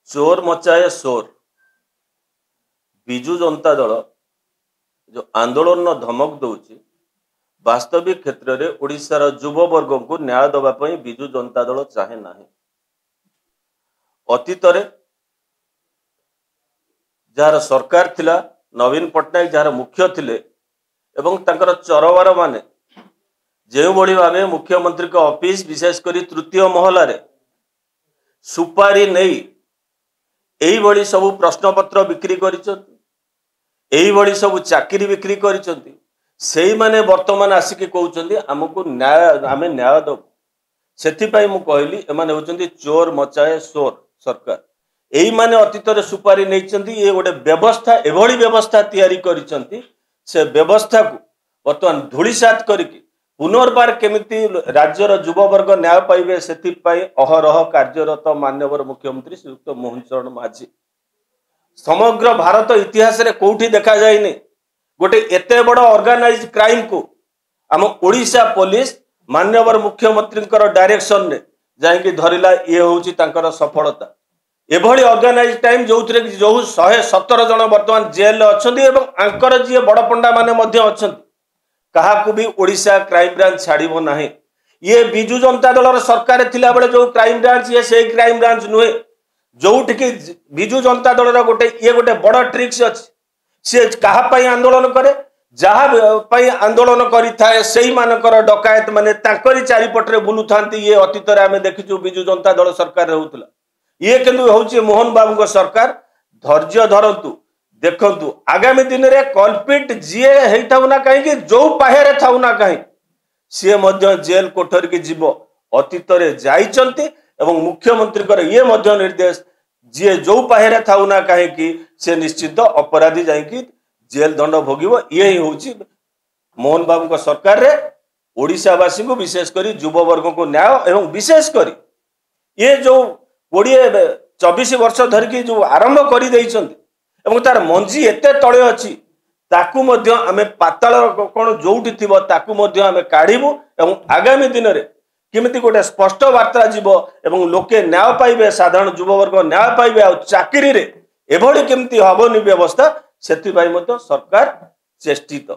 चोर मचाए शोर। विजु जनता दल जो आंदोलन धमक दौची वास्तविक क्षेत्र में ओडिशार युव वर्ग को न्याय देवाई विजु जनता दल चाहे ना। अतीत जार सरकार थिला नवीन पट्टनायक जार मुख्य थिले एवं तांकर चरवार माने जो बड़ी भाव मुख्यमंत्री का ऑफिस विशेषकर तृतीय महलार सुपारी नहीं यही बड़ी सबू प्रश्नपत्र बिक्री कर सबू चाकरी बिक्री कर माने वर्तमान आसिक कहते आमको न्याय आम न्याय दबू से कहली एमाने होचंदी चोर मचाए शोर सरकार। यही माने अतीत सुपारी नहीं ये गोटे व्यवस्था एभली व्यवस्था तैयारी करिसंती से व्यवस्था को वर्तमान धूलिसात करके पुनर्बार केमिति राज्यर युव वर्ग न्याय पाइबे से अहरह कार्यरत माननीय मुख्यमंत्री श्रीयुक्त मोहन चरण माझी समग्र भारत इतिहास रे कोठी देखा जाइने गोटे एते बड़ ऑर्गेनाइज क्राइम को आम ओडिशा पुलिस माननीय मुख्यमंत्री डायरेक्शन ने जाइए धरला ये होची तांकर सफलता। एभली ऑर्गेनाइज टाइम जो 117 जन वर्तमान जेल अच्छा जी बड़ पंडा माने अच्छा क्या भी ओडिशा क्राइम ब्रांच छाड़ब ना। ये विजु जनता दल सरकार थिला बेले जो क्राइम ब्रांच ये से क्राइम ब्रांच नुहे जो विजु जनता दल गोटे बड़ ट्रिक्स अच्छी सी क्या आंदोलन करे जहाँ आंदोलन करें से मानकर डकायत माने चारिपटे बुलू था। ये अतीत आम देखीचु विजु जनता दल सरकार होता ये किंतु हूँ मोहन बाबू सरकार। धैर्य धरतु देखु आगामी दिन में कल्पिट जी होता ना कहीं जो पाहे थाऊ ना कहीं सी जेल कोठरी की जीव अतीत जाइंट मुख्यमंत्री ये निर्देश जी जो पाहे थाऊ ना कहीं सी निश्चित अपराधी जाकि जेल दंड भोग ये हूँ मोहन बाबू सरकार रे ओडिशावासी को विशेषकर युव वर्ग को न्याय एवं विशेषकर ये जो 20-24 वर्ष धरिकी जो आरंभ कर तार मंजी एते तले अच्छी ताकू मध्य आमे पाताल कौन जोटी थी आमे काढ़ू एवं आगामी दिन में किमिति गोटे स्पष्ट वार्ता जीव एवं लोके न्याय पाइबे साधारण युव वर्ग न्याय पाइबे आ चाकरी रे एभली केमती हबनी व्यवस्था से सरकार चेष्टित।